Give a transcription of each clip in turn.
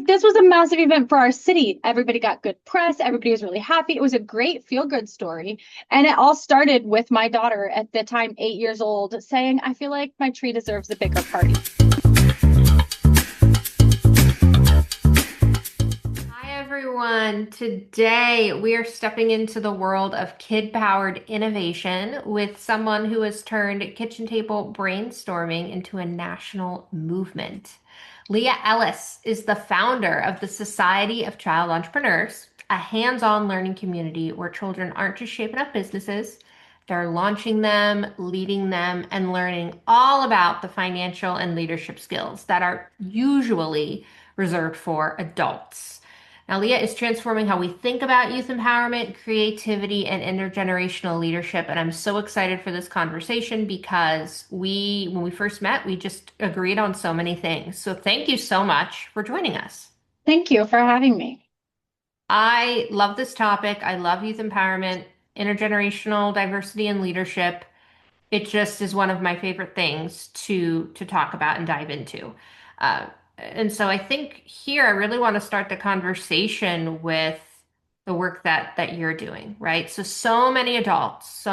this was a massive event for our city. Everybody got good press. Everybody was really happy. It was a great feel-good story. And it all started with my daughter at the time, 8 years old, saying, I feel like my tree deserves a bigger party. Hi, everyone. Today we are stepping into the world of kid-powered innovation with someone who has turned kitchen table brainstorming into a national movement. Leah Ellis is the founder of the Society of Child Entrepreneurs, a hands-on learning community where children aren't just shaping up businesses, they're launching them, leading them, and learning all about the financial and leadership skills that are usually reserved for adults. Now, Leah is transforming how we think about youth empowerment, creativity, and intergenerational leadership. And I'm so excited for this conversation because when we first met, we just agreed on so many things. So thank you so much for joining us. Thank you for having me. I love this topic. I love youth empowerment, intergenerational diversity and leadership. It just is one of my favorite things to talk about and dive into. Uh, and so I think here I really want to start the conversation with the work that you're doing, right? So many adults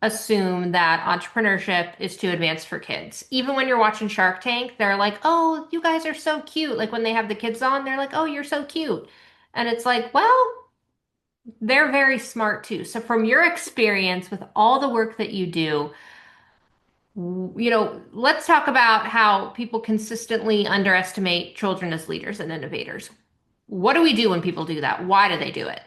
assume that entrepreneurship is too advanced for kids. Even when you're watching Shark Tank, they're like, "Oh, you guys are so cute." Like when they have the kids on, they're like, "Oh, you're so cute." And it's like, well, they're very smart too. So from your experience with all the work that you do, let's talk about how people consistently underestimate children as leaders and innovators. What do we do when people do that? Why do they do it?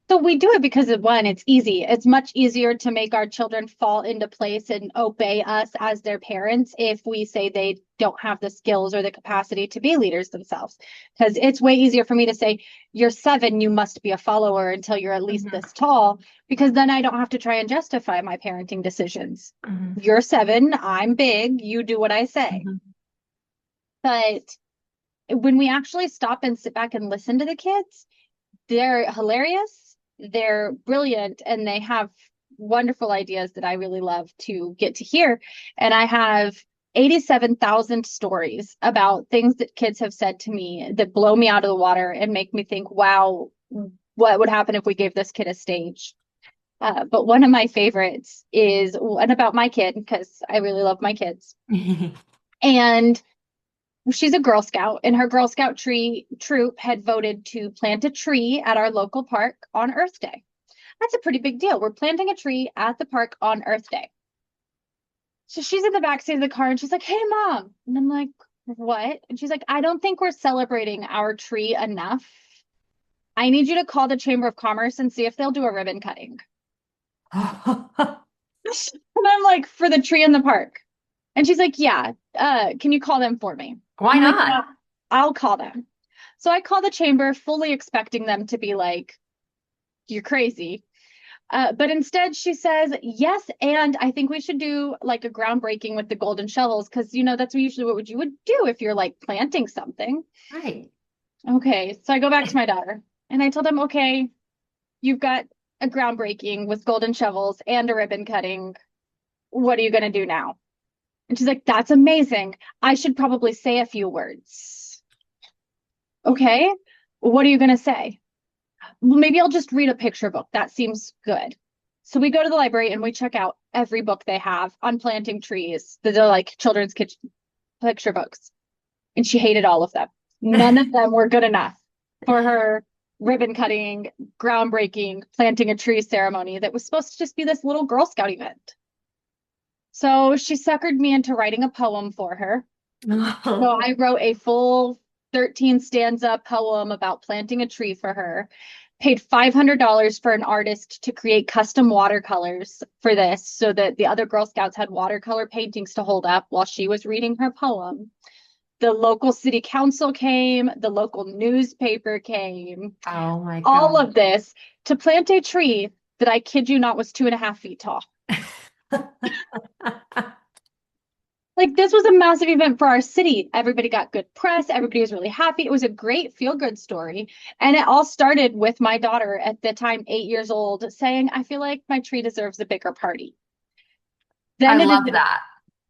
So we do it because of one, it's easy. It's much easier to make our children fall into place and obey us as their parents if we say they don't have the skills or the capacity to be leaders themselves. Because it's way easier for me to say, you're 7, you must be a follower until you're at least Mhm, this tall, because then I don't have to try and justify my parenting decisions. mhm, You're 7, I'm big, you do what I say. mhm. But when we actually stop and sit back and listen to the kids, they're hilarious, they're brilliant, and they have wonderful ideas that I really love to get to hear. And I have 87,000 stories about things that kids have said to me that blow me out of the water and make me think, wow, what would happen if we gave this kid a stage? But one of my favorites is one about my kid, because I really love my kids. And she's a Girl Scout, and her Girl Scout troop had voted to plant a tree at our local park on Earth Day. That's a pretty big deal. We're planting a tree at the park on Earth Day. So she's in the backseat of the car and she's like, "Hey, Mom." And I'm like, "What?" And she's like, "I don't think we're celebrating our tree enough. I need you to call the Chamber of Commerce and see if they'll do a ribbon cutting." And I'm like, "For the tree in the park?" And she's like, "Yeah, can you call them for me?" Why I'm like, not? "Yeah, I'll call them." So I call the chamber, fully expecting them to be like, "You're crazy." But instead, she says, "Yes, and I think we should do like a groundbreaking with the golden shovels, because that's usually what you would do if you're like planting something." Right. Okay, so I go back to my daughter and I tell them, "Okay, you've got a groundbreaking with golden shovels and a ribbon cutting. What are you going to do now?" And she's like, "That's amazing. I should probably say a few words." Okay, what are you going to say? "Well, maybe I'll just read a picture book. That seems good." So we go to the library and we check out every book they have on planting trees. They're like children's kitchen picture books. And she hated all of them. None of them were good enough for her ribbon cutting, groundbreaking, planting a tree ceremony that was supposed to just be this little Girl Scout event. So she suckered me into writing a poem for her. So I wrote a full 13 stanza poem about planting a tree for her, paid $500 for an artist to create custom watercolors for this so that the other Girl Scouts had watercolor paintings to hold up while she was reading her poem. The local city council came, the local newspaper came, Oh my all God. of this to plant a tree that, I kid you not, was 2.5 feet tall. Like, this was a massive event for our city. Everybody got good press. Everybody was really happy. It was a great feel-good story. And it all started with my daughter at the time, 8 years old, saying, "I feel like my tree deserves a bigger party." I Then it love ended that.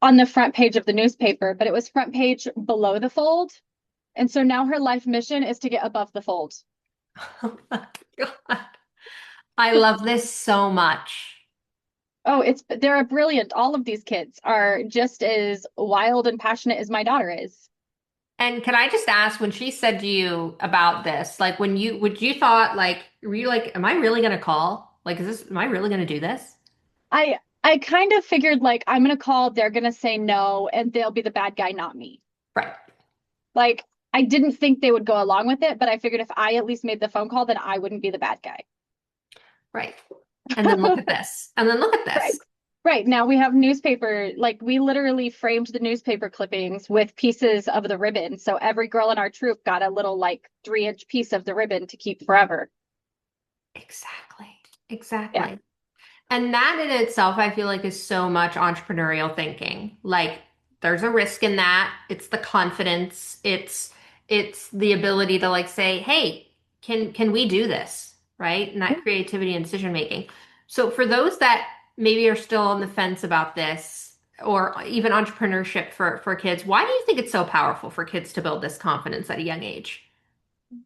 on the front page of the newspaper, but it was front page below the fold. And so now her life mission is to get above the fold. Oh my God. I love this so much. Oh, they're brilliant. All of these kids are just as wild and passionate as my daughter is. And can I just ask, when she said to you about this, like would you thought like, were you like, am I really gonna call? Like, am I really gonna do this? I kind of figured like I'm gonna call, they're gonna say no, and they'll be the bad guy, not me. Right, Like I didn't think they would go along with it, but I figured if I at least made the phone call, then I wouldn't be the bad guy. right. And then look at this. And then look at Right. this. Right. Now we have newspaper, like we literally framed the newspaper clippings with pieces of the ribbon. So every girl in our troop got a little like 3-inch piece of the ribbon to keep forever. Exactly. Yeah. Exactly. And that in itself, I feel like is so much entrepreneurial thinking. Like there's a risk in that. It's the confidence. It's the ability to like say, hey, can we do this? Right? And that creativity and decision making. So for those that maybe are still on the fence about this or even entrepreneurship for kids, why do you think it's so powerful for kids to build this confidence at a young age?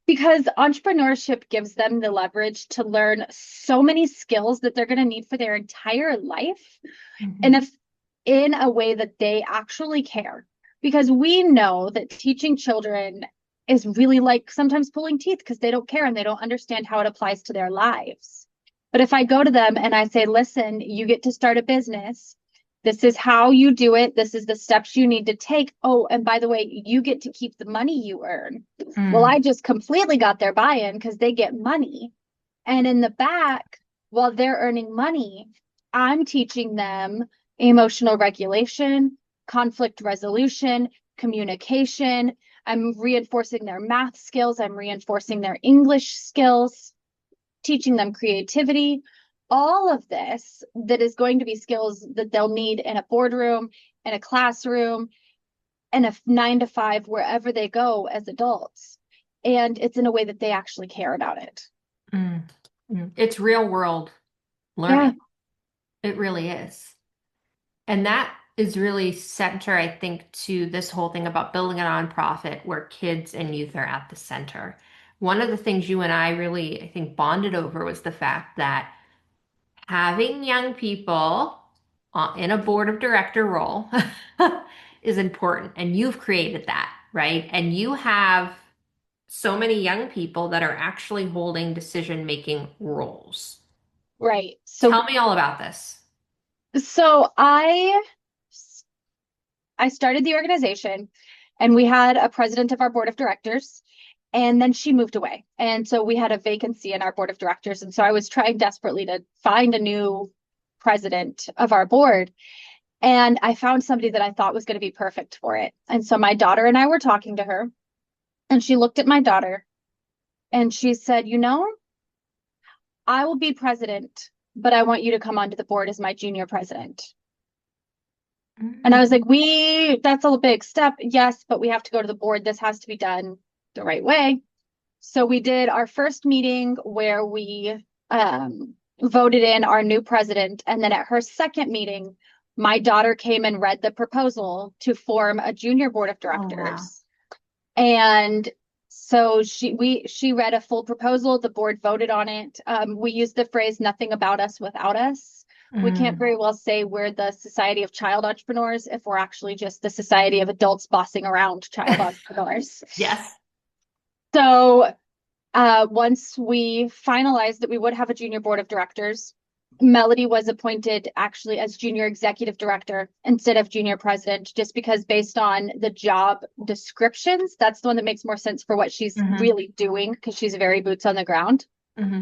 Because entrepreneurship gives them the leverage to learn so many skills that they're going to need for their entire life. And Mhm. if in a way that they actually care, because we know that teaching children is really like sometimes pulling teeth because they don't care and they don't understand how it applies to their lives. But if I go to them and I say, listen, you get to start a business. This is how you do it. This is the steps you need to take. Oh, and by the way, you get to keep the money you earn. Well, Mm. I just completely got their buy-in because they get money. And in the back, while they're earning money, I'm teaching them emotional regulation, conflict resolution, communication. I'm reinforcing their math skills. I'm reinforcing their English skills, teaching them creativity. All of this that is going to be skills that they'll need in a boardroom, in a classroom, and a 9 to 5, wherever they go as adults. And it's in a way that they actually care about it. Mm. Mm. It's real world Yeah. learning. It really is. And that is really center, I think, to this whole thing about building a nonprofit where kids and youth are at the center. One of the things you and I really, I think, bonded over was the fact that having young people in a board of director role is important. And you've created that, right? And you have so many young people that are actually holding decision-making roles. Right. Tell me all about this. So I started the organization and we had a president of our board of directors and then she moved away. And so we had a vacancy in our board of directors. And so I was trying desperately to find a new president of our board. And I found somebody that I thought was going to be perfect for it. And so my daughter and I were talking to her and she looked at my daughter and she said, you know, I will be president, but I want you to come onto the board as my junior president. And I was like, that's a big step. Yes, but we have to go to the board. This has to be done the right way. So we did our first meeting where we voted in our new president. And then at her second meeting, my daughter came and read the proposal to form a junior board of Oh, wow. directors. And so she read a full proposal. The board voted on it. We used the phrase "nothing about us without us." We can't Mm. very well say we're the Society of Child Entrepreneurs if we're actually just the Society of Adults Bossing Around Child Entrepreneurs. Yes. So once we finalized that we would have a junior board of directors, Melody was appointed actually as junior executive director instead of junior president, just because based on the job descriptions, that's the one that makes more sense for what she's Hmm. really doing because she's very boots on the ground. Hmm.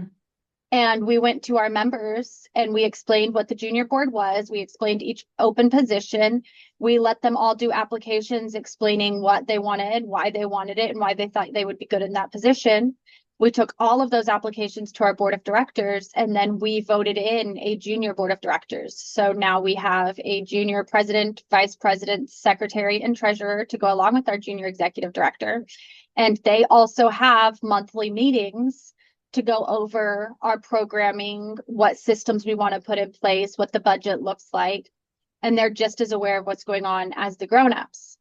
And we went to our members and we explained what the junior board was. We explained each open position. We let them all do applications explaining what they wanted, why they wanted it, and why they thought they would be good in that position. We took all of those applications to our board of directors and then we voted in a junior board of directors. So now we have a junior president, vice president, secretary, and treasurer to go along with our junior executive director. And they also have monthly meetings to go over our programming, what systems we want to put in place, what the budget looks like. And they're just as aware of what's going on as the grown-ups.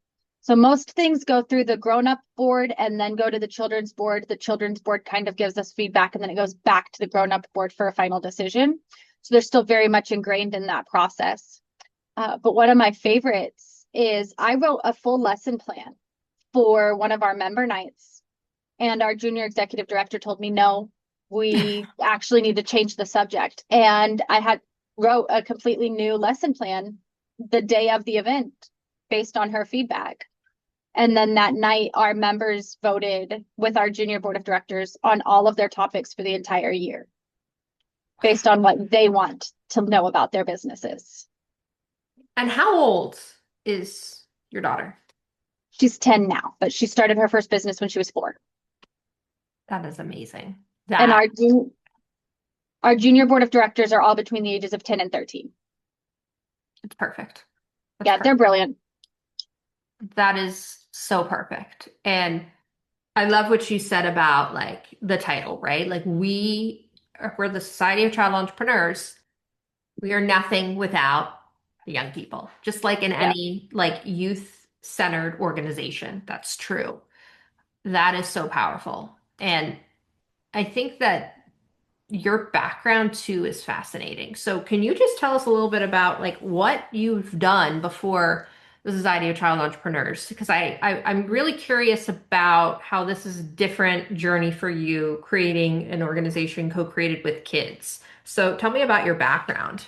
So most things go through the grown-up board and then go to the children's board. The children's board kind of gives us feedback and then it goes back to the grown-up board for a final decision. So they're still very much ingrained in that process. But one of my favorites is I wrote a full lesson plan for one of our member nights. And our junior executive director told me, no, we actually need to change the subject. And I had wrote a completely new lesson plan the day of the event based on her feedback. And then that night, our members voted with our junior board of directors on all of their topics for the entire year based on what they want to know about their businesses. And how old is your daughter? She's 10 now, but she started her first business when she was 4. That is amazing. And That our junior board of directors are all between the ages of 10 and 13. it's perfect. That's Yeah, they're perfect. brilliant. That is so perfect. And I love what you said about like the title, right? Like we're the Society of Child Entrepreneurs. We are nothing without the young people. Just like in Yeah. any like youth-centered organization, that's true. That is so powerful. And I think that your background too is fascinating. So can you just tell us a little bit about like what you've done before the Society of Child Entrepreneurs? Because I'm really curious about how this is a different journey for you creating an organization co-created with kids. So tell me about your background.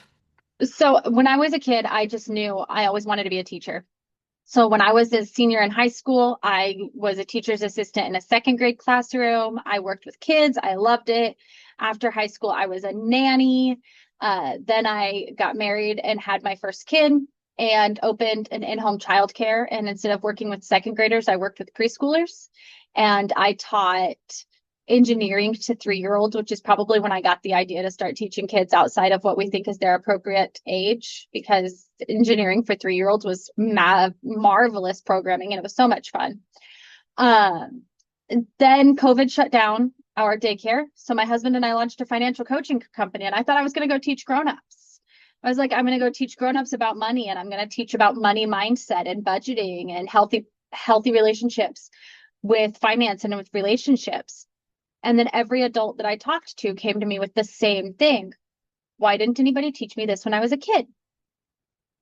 So when I was a kid, I just knew I always wanted to be a teacher. So when I was a senior in high school, I was a teacher's assistant in a second grade classroom. I worked with kids. I loved it. After high school, I was a nanny. Then I got married and had my first kid and opened an in-home childcare. And instead of working with second graders, I worked with preschoolers. And I taught engineering to 3-year-olds, which is probably when I got the idea to start teaching kids outside of what we think is their appropriate age, because engineering for 3-year-olds was marvelous programming and it was so much fun. Um, then COVID shut down our daycare. So my husband and I launched a financial coaching company, and I thought I was going to go teach grown-ups. I was like, I'm going to go teach grown-ups about money, and I'm going to teach about money mindset and budgeting and healthy relationships with finance and with relationships. And then every adult that I talked to came to me with the same thing. Why didn't anybody teach me this when I was a kid?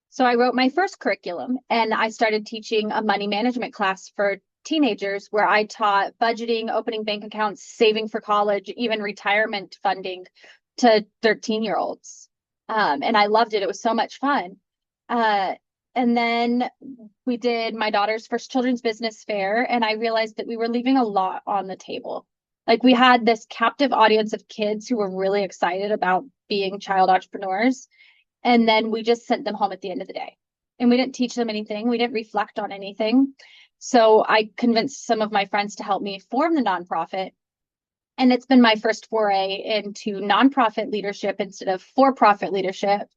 So I wrote my first curriculum and I started teaching a money management class for teenagers where I taught budgeting, opening bank accounts, saving for college, even retirement funding to 13-year-olds. And I loved it. It was so much fun. Uh, and then we did my daughter's first children's business fair, and I realized that we were leaving a lot on the table. Like we had this captive audience of kids who were really excited about being child entrepreneurs. And then we just sent them home at the end of the day. And we didn't teach them anything. We didn't reflect on anything. So I convinced some of my friends to help me form the nonprofit. And it's been my first foray into nonprofit leadership instead of for-profit leadership,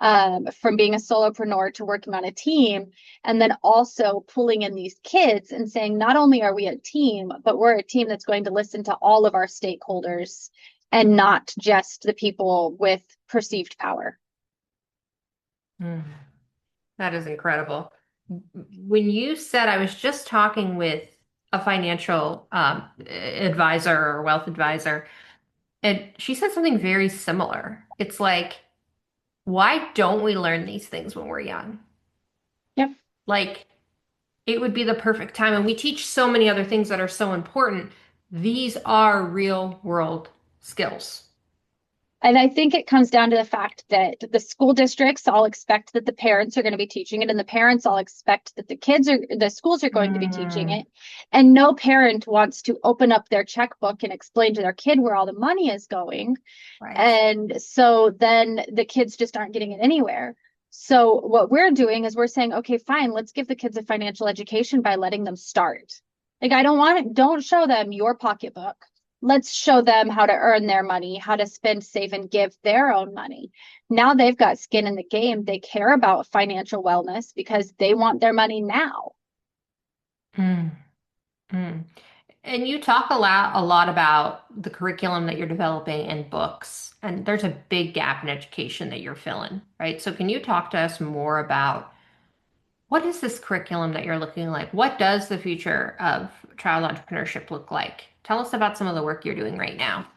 from being a solopreneur to working on a team, and then also pulling in these kids and saying, not only are we a team, but we're a team that's going to listen to all of our stakeholders and not just the people with perceived power. Mm, that is incredible. When you said I was just talking with a financial advisor or wealth advisor, and she said something very similar. It's like, why don't we learn these things when we're young? Yep. Like, it would be the perfect time. And we teach so many other things that are so important. These are real world skills. And I think it comes down to the fact that the school districts all expect that the parents are going to be teaching it, and the parents all expect that the schools are going to be teaching Mm, it. And no parent wants to open up their checkbook and explain to their kid where all the money is going. right. And so then the kids just aren't getting it anywhere. So what we're doing is we're saying, okay, fine, let's give the kids a financial education by letting them start. Like, don't show them your pocketbook. Let's show them how to earn their money, how to spend, save, and give their own money. Now they've got skin in the game. They care about financial wellness because they want their money now. Mm, mm. And you talk a lot about the curriculum that you're developing in books, and there's a big gap in education that you're filling, right? So can you talk to us more about What is this curriculum that you're looking like? What does the future of child entrepreneurship look like? Tell us about some of the work you're doing right now.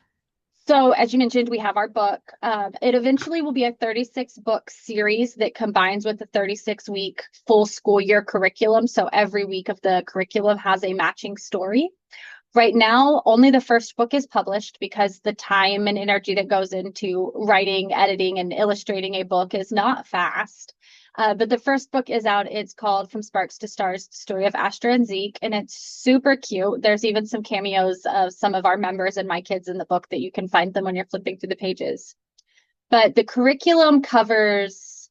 So, as you mentioned, we have our book. It eventually will be a 36 book series that combines with the 36-week full school year curriculum. So, every week of the curriculum has a matching story. Right now, only the first book is published because the time and energy that goes into writing, editing, and illustrating a book is not fast. But the first book is out. It's called From Sparks to Stars, The Story of Astra and Zeke, and it's super cute. There's even some cameos of some of our members and my kids in the book that you can find them when you're flipping through the pages. But the curriculum covers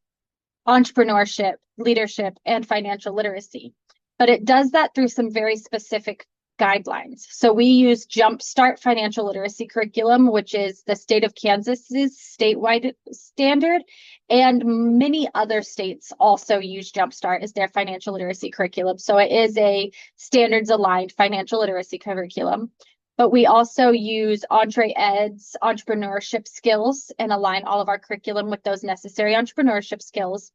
entrepreneurship, leadership, and financial literacy. But it does that through some very specific guidelines. So we use Jumpstart Financial Literacy Curriculum, which is the state of Kansas's statewide standard, and many other states also use Jumpstart as their financial literacy curriculum. So it is a standards aligned financial literacy curriculum. But we also use EntreEd's entrepreneurship skills and align all of our curriculum with those necessary entrepreneurship skills,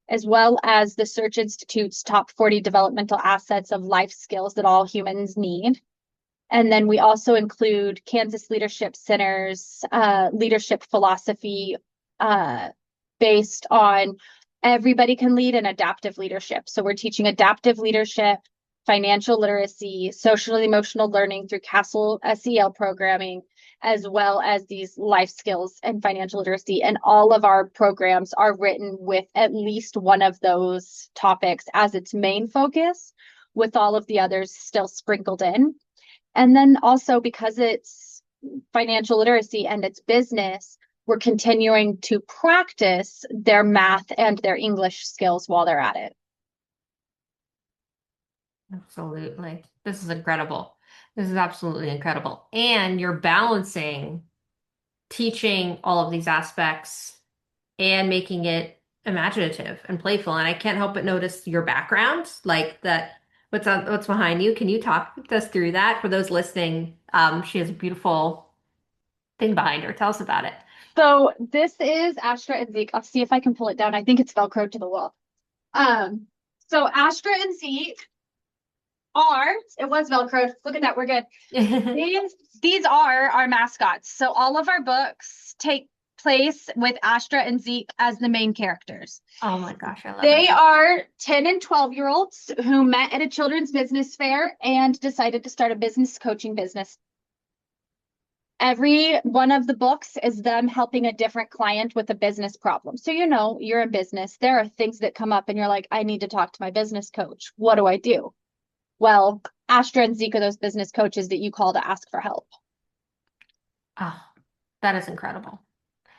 as well as the Search Institute's top 40 developmental assets of life skills that all humans need. And then we also include Kansas Leadership Center's leadership philosophy based on everybody can lead and adaptive leadership. So we're teaching adaptive leadership, financial literacy, social and emotional learning through Castle SEL programming, as well as these life skills and financial literacy. And all of our programs are written with at least one of those topics as its main focus, with all of the others still sprinkled in. And then also, because it's financial literacy and it's business, we're continuing to practice their math and their English skills while they're at it. Absolutely. This is incredible. This is absolutely incredible. And you're balancing teaching all of these aspects and making it imaginative and playful. And I can't help but notice your background, like that. What's behind you? Can you talk us through that for those listening? She has a beautiful thing behind her. Tell us about it. So this is Astra and Zeke. I'll see if I can pull it down. I think it's Velcro to the wall. So Astra and Zeke it was Velcro. Look at that, we're good. These are our mascots. So all of our books take place with Astra and Zeke as the main characters. Oh my gosh, I love They it. are 10 and 12-year-olds who met at a children's business fair and decided to start a business coaching business. Every one of the books is them helping a different client with a business problem. So, you're in business. There are things that come up and you're like, I need to talk to my business coach. What do I do? Well, Astra and Zeke are those business coaches that you call to ask for help. Oh, that is incredible.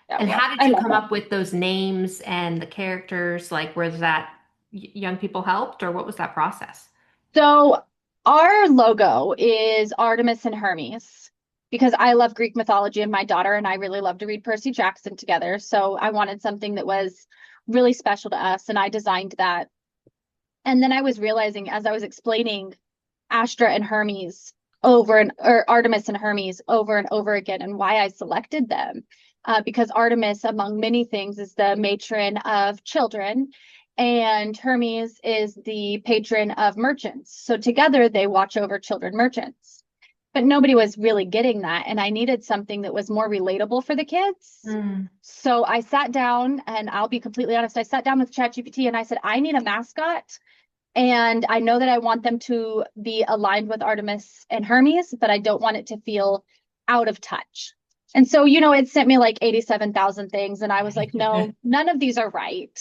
Yeah, And well, how did I you love come them. up with those names and the characters? Like, was that young people helped, or what was that process? So our logo is Artemis and Hermes because I love Greek mythology and my daughter and I really love to read Percy Jackson together. So I wanted something that was really special to us and I designed that. And then I was realizing as I was explaining Astra and Hermes or Artemis and Hermes over and over again and why I selected them. Because Artemis, among many things, is the matron of children, and Hermes is the patron of merchants. So together they watch over children merchants. But nobody was really getting that, and I needed something that was more relatable for the kids. Mm. So I sat down, and I'll be completely honest, I sat down with ChatGPT and I said, I need a mascot. And I know that I want them to be aligned with Artemis and Hermes, but I don't want it to feel out of touch. And so, it sent me like 87,000 things. And I was like, no, none of these are right.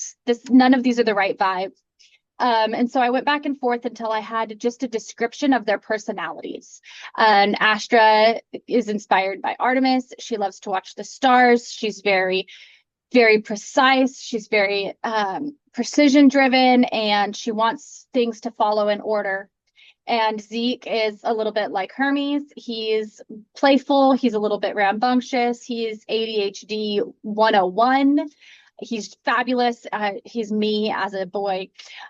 None of these are the right vibe. And so I went back and forth until I had just a description of their personalities. And Astra is inspired by Artemis. She loves to watch the stars. She's very, very precise. She's very precision driven, and she wants things to follow in order. And Zeke is a little bit like Hermes. He's playful. He's a little bit rambunctious. He's ADHD 101. He's fabulous. He's me as a boy.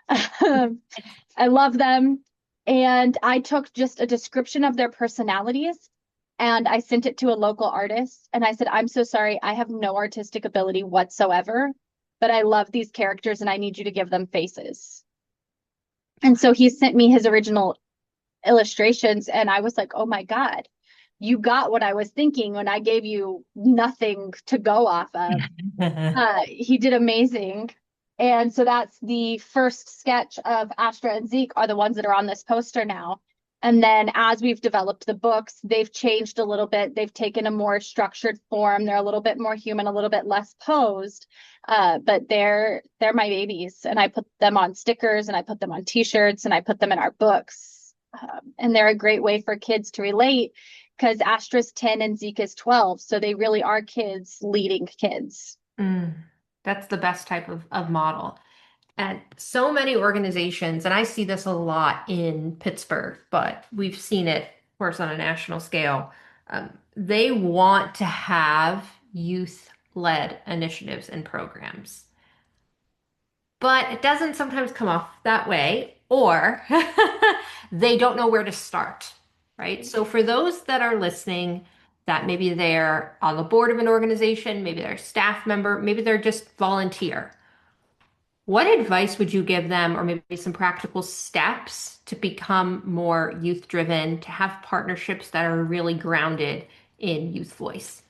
I love them. And I took just a description of their personalities and I sent it to a local artist. And I said, I'm so sorry. I have no artistic ability whatsoever, but I love these characters and I need you to give them faces. And so he sent me his original illustrations, and I was like, oh my God, you got what I was thinking when I gave you nothing to go off of. He did amazing. And so that's the first sketch of Astra and Zeke are the ones that are on this poster now. And then as we've developed the books, they've changed a little bit. They've taken a more structured form. They're a little bit more human, a little bit less posed. But they're my babies. And I put them on stickers and I put them on t-shirts and I put them in our books. And they're a great way for kids to relate because Astra's 10 and Zeke is 12. So they really are kids leading kids. Mm, that's the best type of model. And so many organizations, and I see this a lot in Pittsburgh, but we've seen it, of course, on a national scale. They want to have youth-led initiatives and programs, but it doesn't sometimes come off that way, or they don't know where to start, right? So for those that are listening, that maybe they're on the board of an organization, maybe they're a staff member, maybe they're just volunteer. What advice would you give them, or maybe some practical steps to become more youth driven, to have partnerships that are really grounded in youth voice?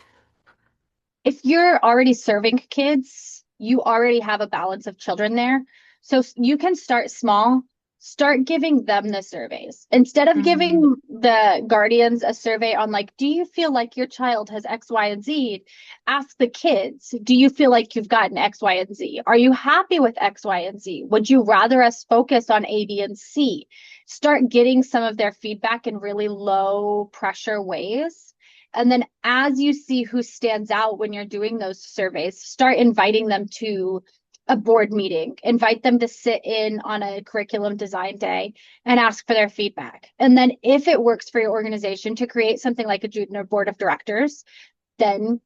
If you're already serving kids, you already have a balance of children there. So you can start small, start giving them the surveys. Instead of Mm, giving the guardians a survey on, like, do you feel like your child has X, Y, and Z? Ask the kids, do you feel like you've gotten X, Y, and Z? Are you happy with X, Y, and Z? Would you rather us focus on A, B, and C? Start getting some of their feedback in really low pressure ways. And then as you see who stands out when you're doing those surveys, start inviting them to a board meeting, invite them to sit in on a curriculum design day and ask for their feedback. And then if it works for your organization to create something like a junior board of directors, then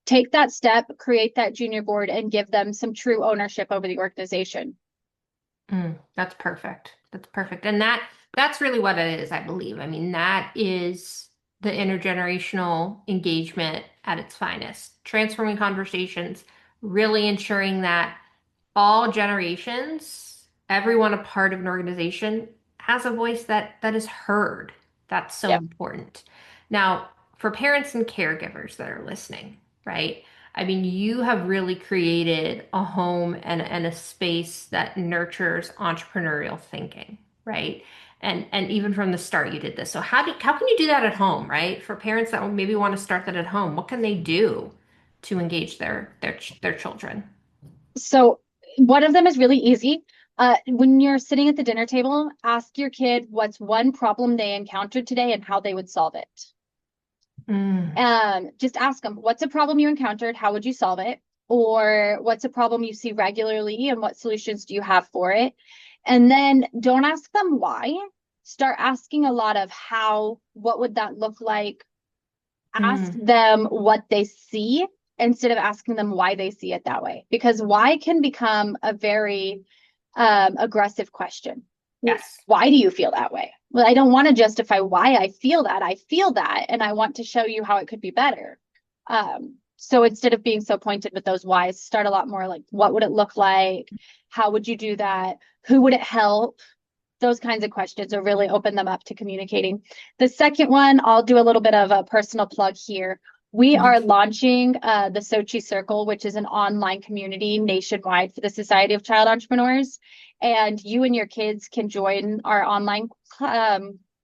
take that step, create that junior board and give them some true ownership over the organization. that's perfect. That's perfect. And that's really what it is, I believe. I mean, that is the intergenerational engagement at its finest. Transforming conversations, really ensuring that all generations, everyone a part of an organization has a voice that is heard. That's so Yeah. important. Now, for parents and caregivers that are listening, right? I mean, you have really created a home and a space that nurtures entrepreneurial thinking, right? And even from the start, you did this. So how can you do that at home, right? For parents that maybe want to start that at home, what can they do to engage their children? So one of them is really easy. When you're sitting at the dinner table, ask your kid what's one problem they encountered today and how they would solve it. Mm. Just ask them, what's a problem you encountered? How would you solve it? Or what's a problem you see regularly and what solutions do you have for it? And then don't ask them why. Start asking a lot of how, what would that look like? Ask Mm. them what they see instead of asking them why they see it that way. Because why can become a very aggressive question. Yes. Why do you feel that way? Well, I don't want to justify why I feel that. I feel that, and I want to show you how it could be better. So instead of being so pointed with those whys, start a lot more like, what would it look like? How would you do that? Who would it help? Those kinds of questions will really open them up to communicating. The second one, I'll do a little bit of a personal plug here. We Mhm. are launching the Sochi Circle, which is an online community nationwide for the Society of Child Entrepreneurs. And you and your kids can join our online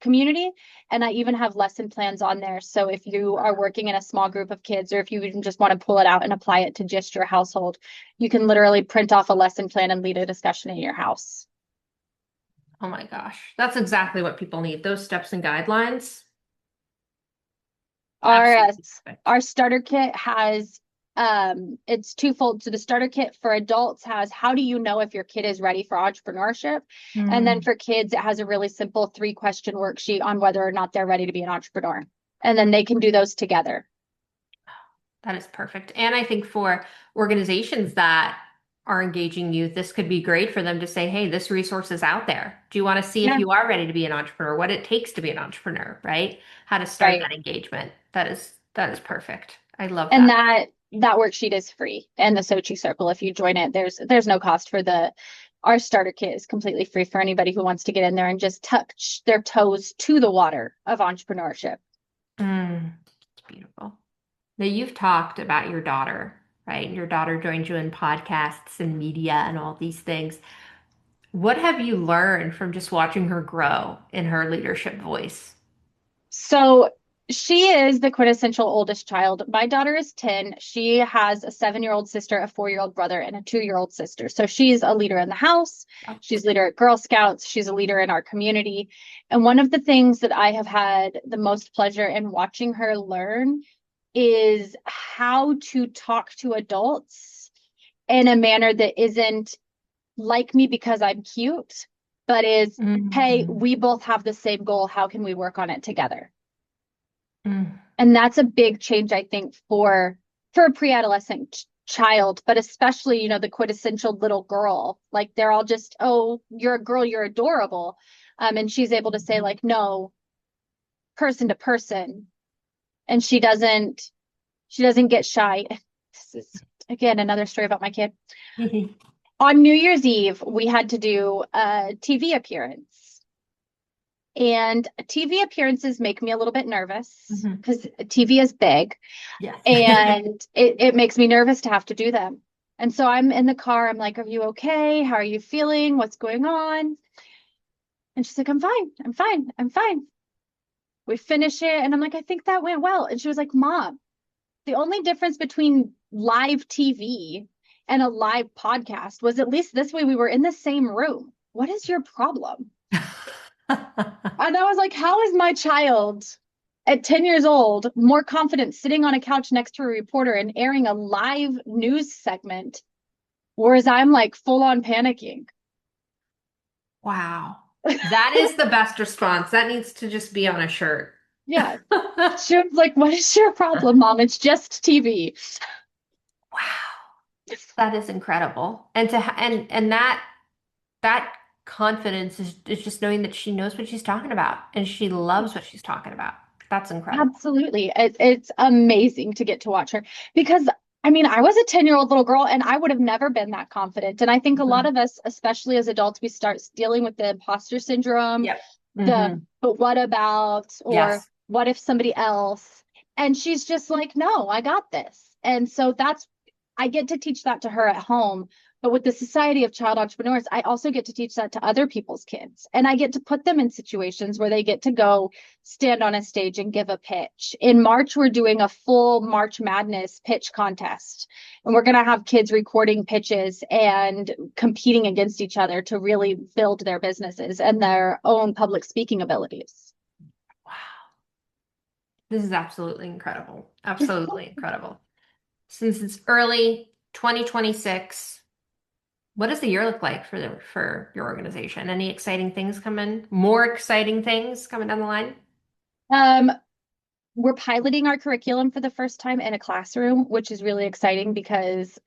community. And I even have lesson plans on there. So if you are working in a small group of kids, or if you even just want to pull it out and apply it to just your household, you can literally print off a lesson plan and lead a discussion in your house. Oh my gosh. That's exactly what people need. Those steps and guidelines. Our Absolutely perfect. our starter kit has it's twofold. So the starter kit for adults has how do you know if your kid is ready for entrepreneurship? And then Mm, for kids, it has a really simple 3-question worksheet on whether or not they're ready to be an entrepreneur. And then they can do those together. that is perfect. And I think for organizations that are engaging youth, this could be great for them to say, hey, this resource is out there. Do you want to see if Yeah, you are ready to be an entrepreneur, what it takes to be an entrepreneur, right? How to start right. that engagement. That is perfect. I love And that. that worksheet is free. And the Sochi Circle, if you join it, there's no cost for the our starter kit is completely free for anybody who wants to get in there and just touch their toes to the water of entrepreneurship. It's beautiful. Now, you've talked about your daughter, right? Your daughter joined you in podcasts and media and all these things. What have you learned from just watching her grow in her leadership voice? So she is the quintessential oldest child. My daughter is 10. She has a 7-year-old sister, a 4-year-old brother, and a 2-year-old sister. So she's a leader in the house. She's a leader at Girl Scouts. She's a leader in our community. And one of the things that I have had the most pleasure in watching her learn is how to talk to adults in a manner that isn't like me because I'm cute, but is, hey, Mhm. we both have the same goal. How can we work on it together? Mm. And that's a big change, I think, for a pre-adolescent child, but especially, the quintessential little girl. Like they're all just, oh, you're a girl, you're adorable. And she's able to say, like, no, person to person. And she doesn't get shy. This is again another story about my kid. On New Year's Eve, we had to do a TV appearance. And TV appearances make me a little bit nervous Mhm. because TV is big Yes. and it makes me nervous to have to do them. And so I'm in the car. I'm like, are you okay? How are you feeling? What's going on? And she's like, I'm fine. I'm fine. I'm fine. We finish it. And I'm like, I think that went well. And she was like, Mom, the only difference between live TV and a live podcast was at least this way we were in the same room. What is your problem? And I was like, how is my child at 10 years old more confident sitting on a couch next to a reporter and airing a live news segment, whereas I'm like full on panicking? Wow. That is the best response. That needs to just be on a shirt. Yeah. She was like, what is your problem, Mom? It's just TV. Wow. That is incredible. And that confidence is just knowing that she knows what she's talking about and she loves what she's talking about. That's incredible. Absolutely. It's amazing to get to watch her because I mean, I was a 10-year-old little girl and I would have never been that confident. And I think a lot Mhm. of us, especially as adults, we start dealing with the imposter syndrome, Yep. the Hmm. but what about, or Yes. what if somebody else? And she's just like, no, I got this. And so I get to teach that to her at home. But with the Society of Child Entrepreneurs, I also get to teach that to other people's kids. And I get to put them in situations where they get to go stand on a stage and give a pitch. In March, we're doing a full March Madness pitch contest. And we're going to have kids recording pitches and competing against each other to really build their businesses and their own public speaking abilities. Wow. This is absolutely incredible. Absolutely incredible. Since it's early 2026, what does the year look like for your organization? Any exciting things coming? More exciting things coming down the line? Um, we're piloting our curriculum for the first time in a classroom, which is really exciting because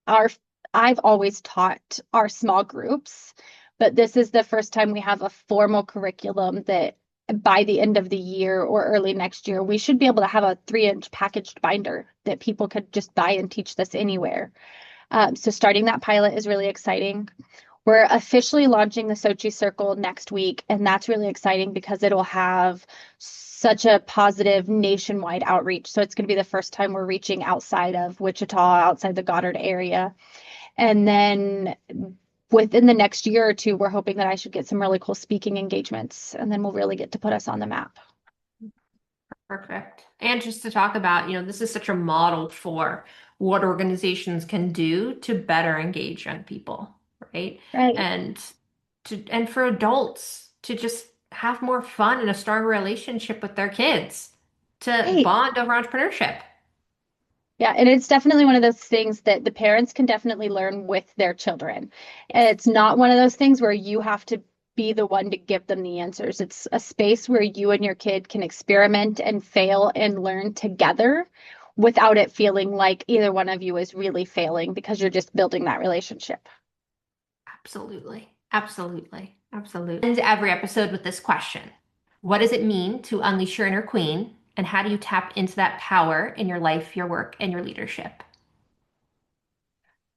our I've always taught our small groups, but this is the first time we have a formal curriculum that by the end of the year or early next year, we should be able to have a 3-inch packaged binder that people could just buy and teach this anywhere. So starting that pilot is really exciting. We're officially launching the Sochi Circle next week, and that's really exciting because it'll have such a positive nationwide outreach. So it's going to be the first time we're reaching outside of Wichita, outside the Goddard area. And then within the next year or two, we're hoping that I should get some really cool speaking engagements, and then we'll really get to put us on the map. Perfect. And just to talk about, this is such a model for what organizations can do to better engage young people, right? Right. And and for adults to just have more fun and a stronger relationship with their kids, to Right. bond over entrepreneurship. Yeah, and it's definitely one of those things that the parents can definitely learn with their children. And Yes. it's not one of those things where you have to be the one to give them the answers. It's a space where you and your kid can experiment and fail and learn together without it feeling like either one of you is really failing because you're just building that relationship. Absolutely. Absolutely. Absolutely. End every episode with this question. What does it mean to unleash your inner queen? And how do you tap into that power in your life, your work, and your leadership?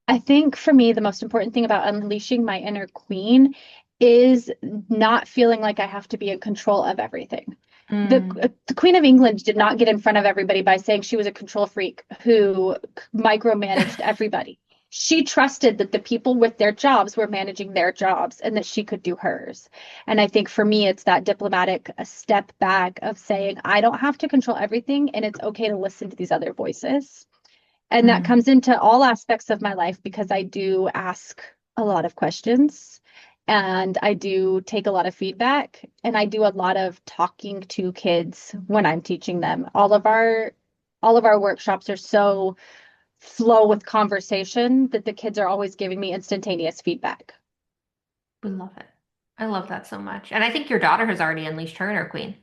I think for me, the most important thing about unleashing my inner queen is not feeling like I have to be in control of everything. Mm, The Queen of England did not get in front of everybody by saying she was a control freak who micromanaged everybody. She trusted that the people with their jobs were managing their jobs and that she could do hers. And I think for me, it's that diplomatic step back of saying, I don't have to control everything, and it's okay to listen to these other voices. And that mm. comes into all aspects of my life because I do ask a lot of questions and I do take a lot of feedback and I do a lot of talking to kids when I'm teaching them. All of our workshops are so flow with conversation that the kids are always giving me instantaneous feedback. We love it. I love that so much. And I think your daughter has already unleashed her inner queen.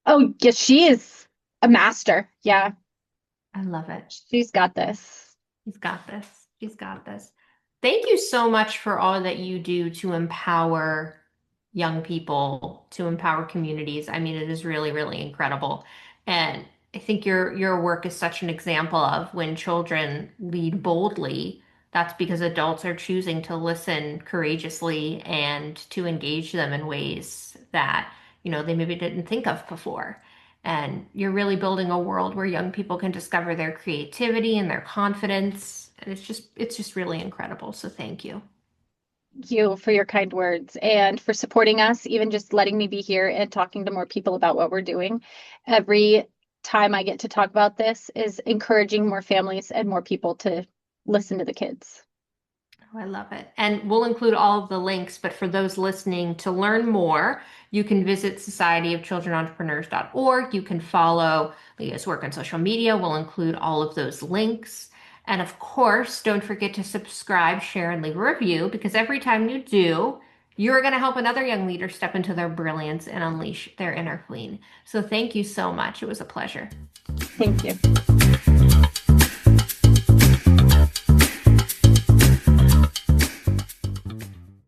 Oh, yes, she is a master. Yeah, I love it. she's got this. He's got this. He's got this. Thank you so much for all that you do to empower young people, to empower communities. I mean, it is really, really incredible. And I think your work is such an example of when children lead boldly, that's because adults are choosing to listen courageously and to engage them in ways that, they maybe didn't think of before. And you're really building a world where young people can discover their creativity and their confidence. And it's just really incredible. So thank you. You for your kind words and for supporting us, even just letting me be here and talking to more people about what we're doing. Every time I get to talk about this is encouraging more families and more people to listen to the kids. Oh, I love it. And we'll include all of the links, but for those listening to learn more, you can visit societyofchildrenentrepreneurs.org. You can follow Leah's work on social media. We'll include all of those links. And of course, don't forget to subscribe, share, and leave a review because every time you do, you're going to help another young leader step into their brilliance and unleash their inner queen. So thank you so much. It was a pleasure. Thank you.